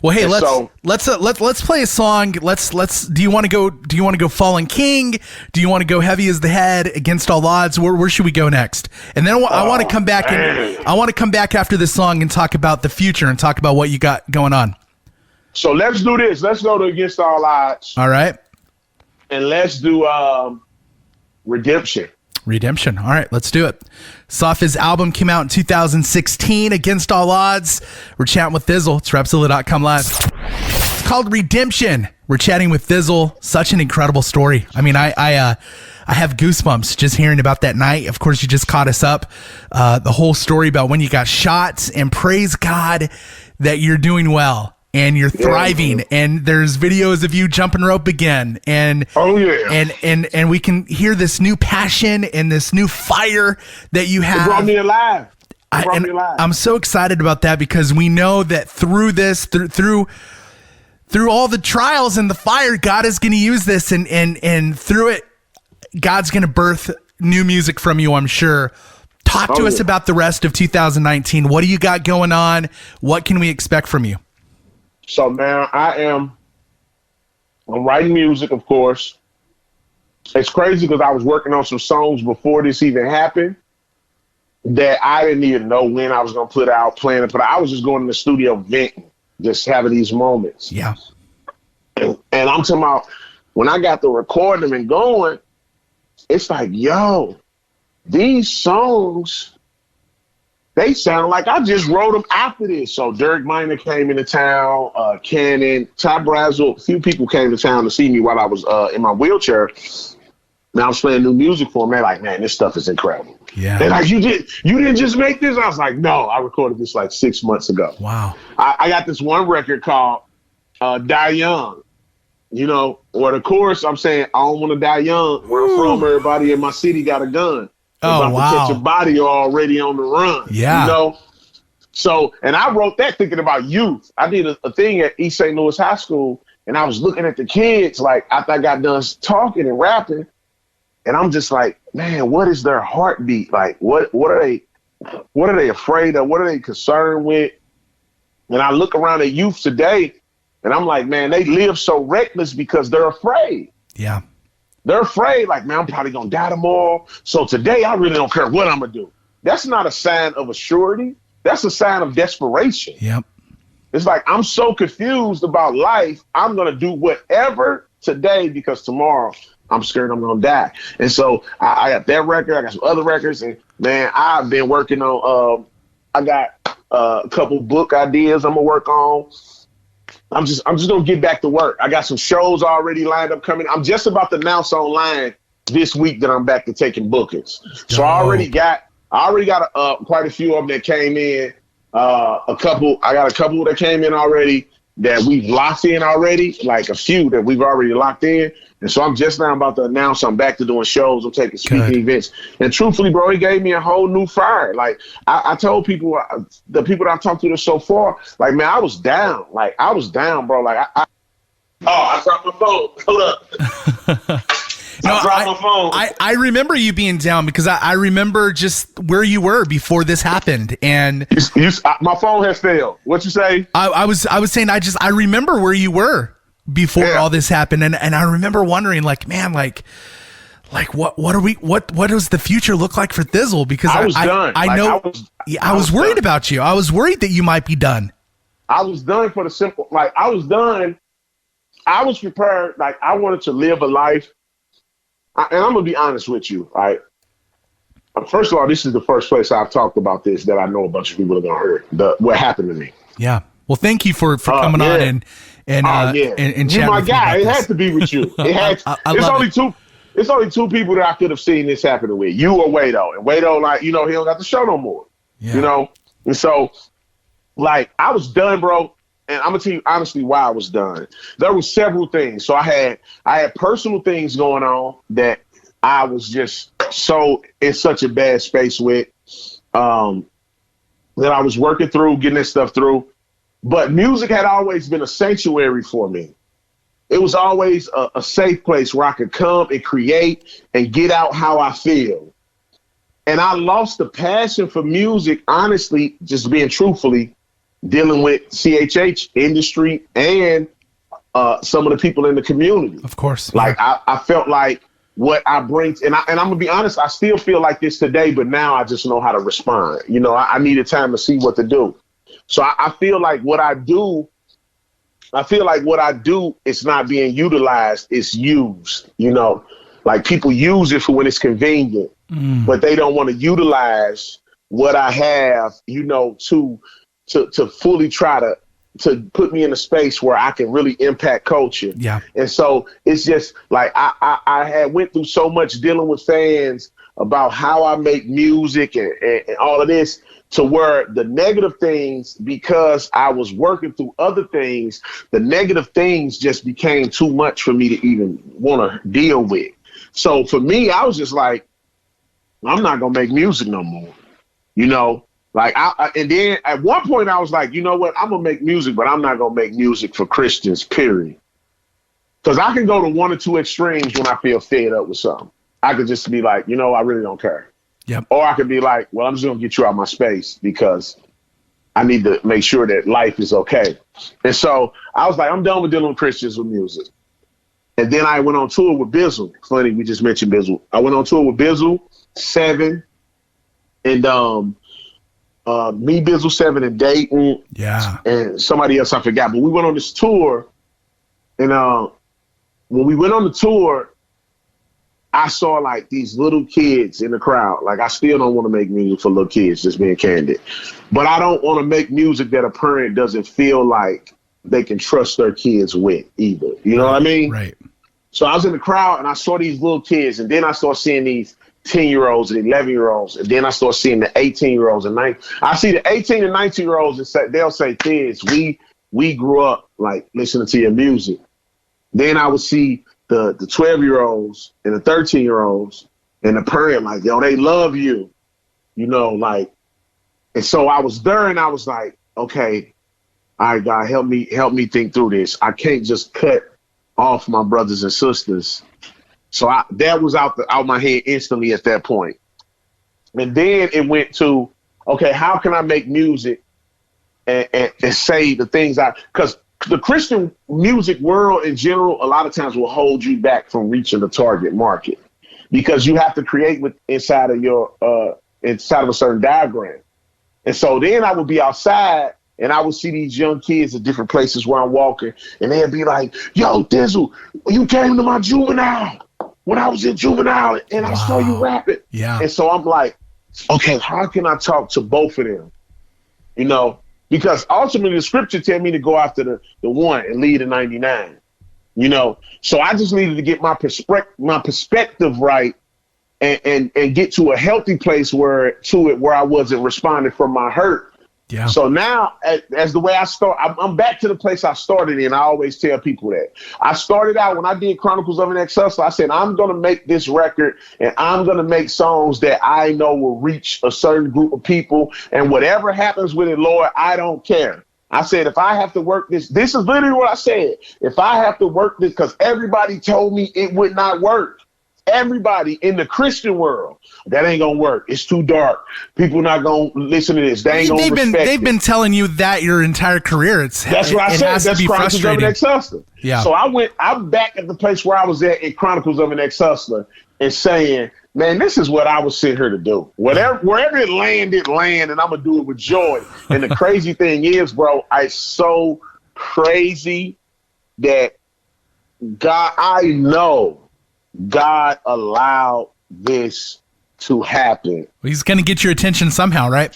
Well, hey, let's play a song. Do you want to go Fallen King? Do you want to go Heavy as the Head, Against All Odds? Where should we go next? And then I want to come back after this song and talk about the future and talk about what you got going on. So let's do this. Let's go to Against All Odds. All right. And let's do Redemption. Redemption. All right, let's do it. Safa's album came out in 2016, Against All Odds. We're chatting with Thizzle. It's Rapzilla.com live. It's called Redemption. We're chatting with Thizzle. Such an incredible story. I mean, I have goosebumps just hearing about that night. Of course, you just caught us up. The whole story about when you got shot, and praise God that you're doing well. And you're thriving, and there's videos of you jumping rope again, and and we can hear this new passion and this new fire that you have. It brought me alive. I'm so excited about that because we know that through this, through all the trials and the fire, God is going to use this, and through it, God's going to birth new music from you, I'm sure. Talk to us about the rest of 2019. What do you got going on? What can we expect from you? So, man, I'm writing music, of course. It's crazy because I was working on some songs before this even happened that I didn't even know when I was going to put out, planning. But I was just going in the studio venting, just having these moments. Yeah. And I'm talking about when I got to record them and going, it's like, yo, these songs, they sound like I just wrote them after this. So Derek Minor came into town, Cannon, Ty Brazzle, a few people came to town to see me while I was in my wheelchair. And I was playing new music for them. They're like, man, this stuff is incredible. Yeah. They're like, you didn't just make this? I was like, no, I recorded this like 6 months ago. Wow. I got this one record called Die Young. Or the chorus, I'm saying, I don't want to die young. Where I'm from, everybody in my city got a gun. Oh, about to catch a wow. body already on the run. Yeah. You know? So, and I wrote that thinking about youth. I did a thing at East St. Louis High School, and I was looking at the kids, like, after I got done talking and rapping, and I'm just like, man, what is their heartbeat? Like, what are they afraid of? What are they concerned with? And I look around at youth today, and I'm like, man, they live so reckless because they're afraid. Yeah. They're afraid, like, man, I'm probably going to die tomorrow. So today, I really don't care what I'm going to do. That's not a sign of a surety. That's a sign of desperation. Yep. It's like, I'm so confused about life. I'm going to do whatever today because tomorrow I'm scared I'm going to die. And so I got that record. I got some other records. And, man, I've been working on, I got a couple book ideas I'm going to work on. I'm just going to get back to work. I got some shows already lined up coming. I'm just about to announce online this week that I'm back to taking bookings. So I already got quite a few of them that came in. I got a couple that came in already that we've locked in already, like a few that we've already locked in. And so I'm just now about to announce I'm back to doing shows. I'm taking speaking events. And truthfully, bro, it gave me a whole new fire. Like I told people, the people that I've talked to this so far, like, man, I was down. Like, I was down, bro. Like, I dropped my phone. Hold up. No, I dropped my phone. I remember you being down because I remember just where you were before this happened, and my phone has failed. What you say? I was saying I remember where you were before all this happened, and I remember wondering, like, man, like what does the future look like for Thizzle? Because I was done. I was worried about you. I was worried that you might be done. I was done for the simple, like, I was done. I was prepared. Like, I wanted to live a life. And I'm going to be honest with you, right? First of all, this is the first place I've talked about this that I know a bunch of people are going to hear, what happened to me. Yeah. Well, thank you for coming on and chatting. You're my guy. It had to be with you. It had. It's only two people that I could have seen this happen with, you or Wado. And Wado, like, he don't got the show no more, And so, like, I was done, bro. And I'm gonna tell you honestly why I was done. There were several things. So I had personal things going on that I was just so in such a bad space with, that I was working through, getting this stuff through. But music had always been a sanctuary for me. It was always a safe place where I could come and create and get out how I feel. And I lost the passion for music, honestly, just being truthfully, dealing with CHH industry and some of the people in the community. Of course. Like, I felt like what I bring, and I'm going to be honest, I still feel like this today, but now I just know how to respond. I needed time to see what to do. So I feel like what I do is not being utilized, it's used, like people use it for when it's convenient, but they don't want to utilize what I have, to fully try to put me in a space where I can really impact culture. Yeah. And so it's just like I had went through so much dealing with fans about how I make music and all of this, to where the negative things, because I was working through other things, the negative things just became too much for me to even want to deal with. So for me, I was just like, I'm not going to make music no more, Like, and then at one point I was like, you know what? I'm going to make music, but I'm not going to make music for Christians, period. Because I can go to one or two extremes when I feel fed up with something. I could just be like, I really don't care. Yep. Or I could be like, well, I'm just going to get you out of my space because I need to make sure that life is okay. And so I was like, I'm done with dealing with Christians with music. And then I went on tour with Bizzle. Funny, we just mentioned Bizzle. I went on tour with Bizzle, 7, and me, Bizzle, 7, and Dayton. Yeah. And somebody else I forgot. But we went on this tour, and when we went on the tour, I saw like these little kids in the crowd. Like, I still don't want to make music for little kids, just being candid. But I don't want to make music that a parent doesn't feel like they can trust their kids with either. You know what I mean? Right. So I was in the crowd and I saw these little kids, and then I started seeing these 10-year-olds and 11-year-olds, and then I start seeing the 18-year-olds and 19. I see the 18 and 19-year-olds, and they'll say, "Thiz, we grew up like listening to your music." Then I would see the 12-year-olds and the 13-year-olds, And the parent like, yo, they love you, you know, like, and so I was there and I was like, okay, all right, God, help me think through this. I can't just cut off my brothers and sisters. So that was out my head instantly at that point. And then it went to, okay, how can I make music and say the things because the Christian music world in general, a lot of times will hold you back from reaching the target market because you have to create inside of a certain diagram. And so then I would be outside and I would see these young kids at different places where I'm walking and they'd be like, yo, Thizzle, you came to my juvenile when I was in juvenile and I saw you rapping. Yeah. And so I'm like, okay, how can I talk to both of them? You know, because ultimately the scripture tell me to go after the one and lead the 99, you know? So I just needed to get my perspective right and get to a healthy place where I wasn't responding from my hurt. Yeah. So now, as the way I start, I'm back to the place I started in. I always tell people that. I started out when I did Chronicles of an Ex-Hustler. I said, I'm going to make this record and I'm going to make songs that I know will reach a certain group of people. And whatever happens with it, Lord, I don't care. I said, if I have to work this is literally what I said. If I have to work this, because everybody told me it would not work. Everybody in the Christian world, that ain't gonna work. It's too dark. People not gonna listen to this. They ain't gonna respect it. They've been telling you that your entire career. That's what I said. That's Chronicles of an Ex-Hustler. Yeah. So I'm back at the place where I was at in Chronicles of an Ex-Hustler and saying, man, this is what I was sent here to do. Wherever it land, and I'm gonna do it with joy. And the crazy thing is, bro, it's so crazy that I know God allowed this to happen. Well, he's going to get your attention somehow, right?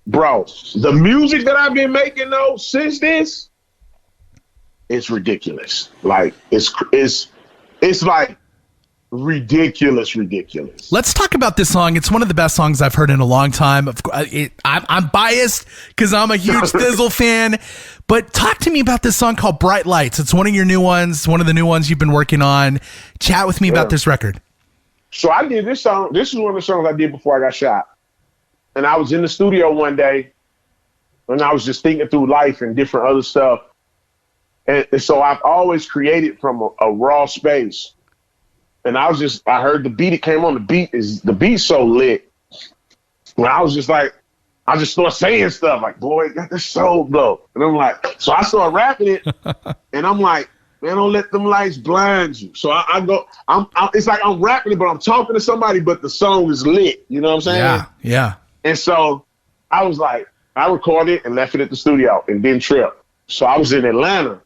Bro, the music that I've been making though since this, it's ridiculous. Like it's like ridiculous. Let's talk about this song. It's one of the best songs I've heard in a long time. I'm biased because I'm a huge Thi'sl fan, but talk to me about this song called Bright Lights. It's one of your new ones, one of the new ones you've been working on. Chat with me about this record. So I did this song. This is one of the songs I did before I got shot. And I was in the studio one day and I was just thinking through life and different other stuff. And so I've always created from a raw space. And I heard the beat, it came on, the beat's so lit. And I was just like, I just started saying stuff like, boy, got this soul blow. And I'm like, so I started rapping it and I'm like, man, don't let them lights blind you. So it's like I'm rapping it, but I'm talking to somebody, but the song is lit. You know what I'm saying? Yeah. And so I was like, I recorded it and left it at the studio and didn't trip. So I was in Atlanta.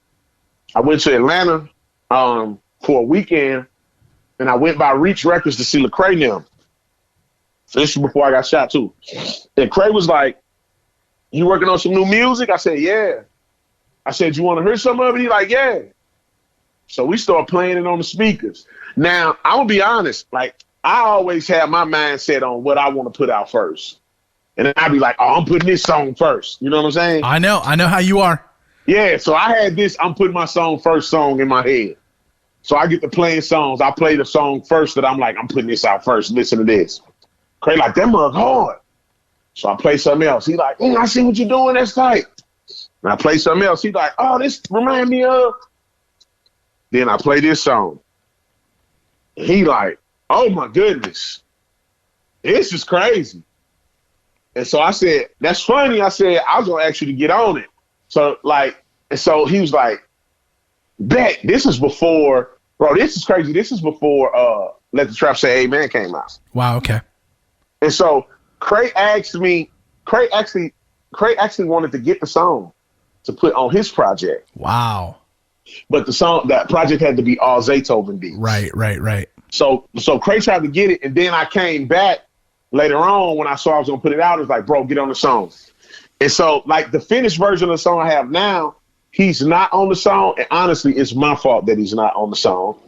I went to Atlanta for a weekend. And I went by Reach Records to see Lecrae and them. So this was before I got shot too. And Craig was like, you working on some new music? I said, yeah. I said, you want to hear some of it? He like, yeah. So we started playing it on the speakers. Now, I'm going to be honest. Like, I always have my mindset on what I want to put out first. And then I'd be like, oh, I'm putting this song first. You know what I'm saying? I know how you are. Yeah, so I had this, I'm putting my first song in my head. So I get to playing songs. I play the song first that I'm like, I'm putting this out first. Listen to this. Craig like, that mug hard. So I play something else. He like, I see what you're doing. That's tight. And I play something else. He like, oh, this remind me of. Then I play this song. He like, oh my goodness. This is crazy. And so I said, that's funny. I said, I was going to ask you to get on it. So so he was like, bet. This is before, bro, this is crazy. This is before Let the Trap Say Amen came out. Wow, okay. And so Craig actually wanted to get the song to put on his project. Wow. But that project had to be all Zaytoven beats. Right. So Craig tried to get it, and then I came back later on when I saw I was gonna put it out. It was like, bro, get on the song. And so like the finished version of the song I have now, he's not on the song, and honestly, it's my fault that he's not on the song.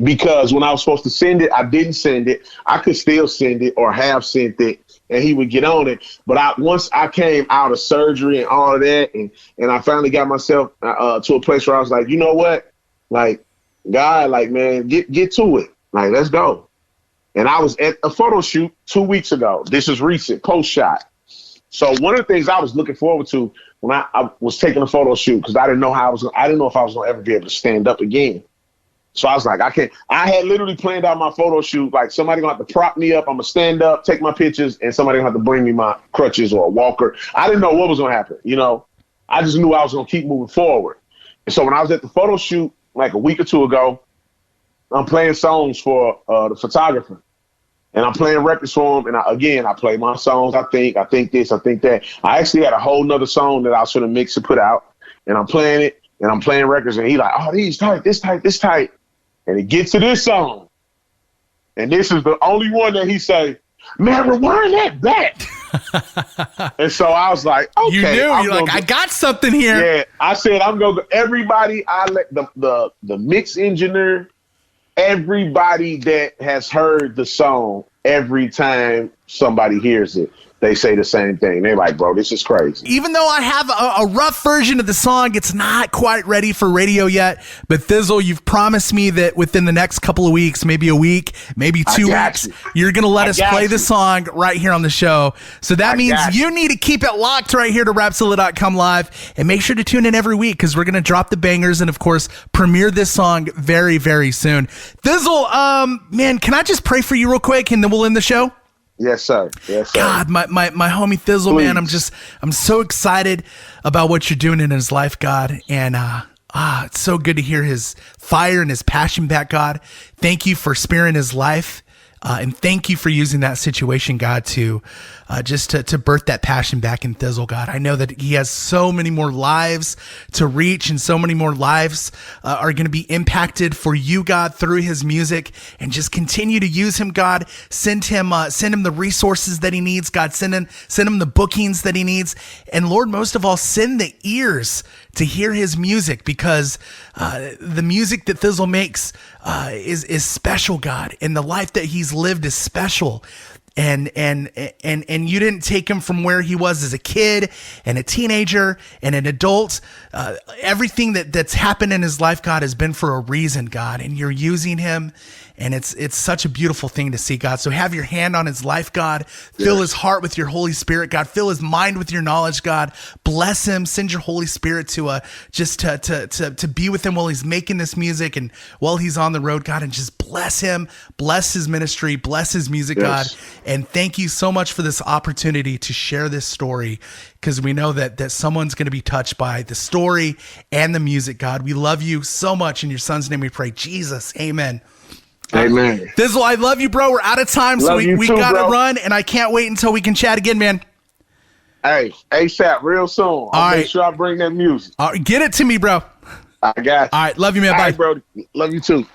Because when I was supposed to send it, I didn't send it. I could still send it or have sent it, and he would get on it. But once I came out of surgery and all of that, and I finally got myself to a place where I was like, you know what? Like, God, like, man, get to it. Like, let's go. And I was at a photo shoot 2 weeks ago. This is recent, post shot. So one of the things I was looking forward to when I was taking a photo shoot, because I didn't know if I was going to ever be able to stand up again. So I was like, I had literally planned out my photo shoot. Like, somebody gonna have to prop me up. I'm gonna stand up, take my pictures, and somebody gonna have to bring me my crutches or a walker. I didn't know what was gonna happen. I just knew I was gonna keep moving forward. And so when I was at the photo shoot like a week or two ago, I'm playing songs for the photographer, and I'm playing records for him. And I play my songs. I think this, I think that. I actually had a whole nother song that I was gonna mix and put out, and I'm playing it, and I'm playing records, and he like, oh, these tight, this tight, this tight. And it gets to this song, and this is the only one that he say, man, rewind that back. And so I was like, okay. You knew, you're like, I got something here. Yeah, I said, I'm going to, everybody, I let the mix engineer, everybody that has heard the song, every time somebody hears it, they say the same thing. They're like, bro, this is crazy. Even though I have a rough version of the song, it's not quite ready for radio yet. But Thizzle, you've promised me that within the next couple of weeks, maybe a week, maybe 2 weeks, you're going to let us play the song right here on the show. So that means you need to keep it locked right here to Rapzilla.com live, and make sure to tune in every week, because we're going to drop the bangers and, of course, premiere this song very, very soon. Thizzle, man, can I just pray for you real quick, and then we'll end the show? Yes, sir. Yes, sir. God, my homie Thizzle, Please. man, I'm so excited about what you're doing in his life, God. And it's so good to hear his fire and his passion back, God. Thank you for sparing his life. And thank you for using that situation, God, to just to birth that passion back in Thizzle, God. I know that he has so many more lives to reach, and so many more lives are going to be impacted for you, God, through his music. And just continue to use him, God. Send him the resources that he needs, God. Send him the bookings that he needs. And Lord, most of all, send the ears to hear his music, because the music that Thizzle makes is special, God, and the life that he's lived is special. And you didn't take him from where he was as a kid and a teenager and an adult. Everything that's happened in his life, God, has been for a reason, God, and you're using him. And it's such a beautiful thing to see, God. So have your hand on his life, God. Fill his heart with your Holy Spirit, God. Fill his mind with your knowledge, God. Bless him. Send your Holy Spirit to just to be with him while he's making this music and while he's on the road, God. And just bless him, bless his ministry, bless his music, God. And thank you so much for this opportunity to share this story, because we know that someone's going to be touched by the story and the music, God. We love you so much. In your son's name we pray, Jesus. Amen. Amen. Thizzle, I love you, bro. We're out of time, so we got to run, and I can't wait until we can chat again, man. Hey, ASAP, real soon. I'll make sure I bring that music. Get it to me, bro. I got you. All right, love you, man. All Bye. right, bro. Love you too.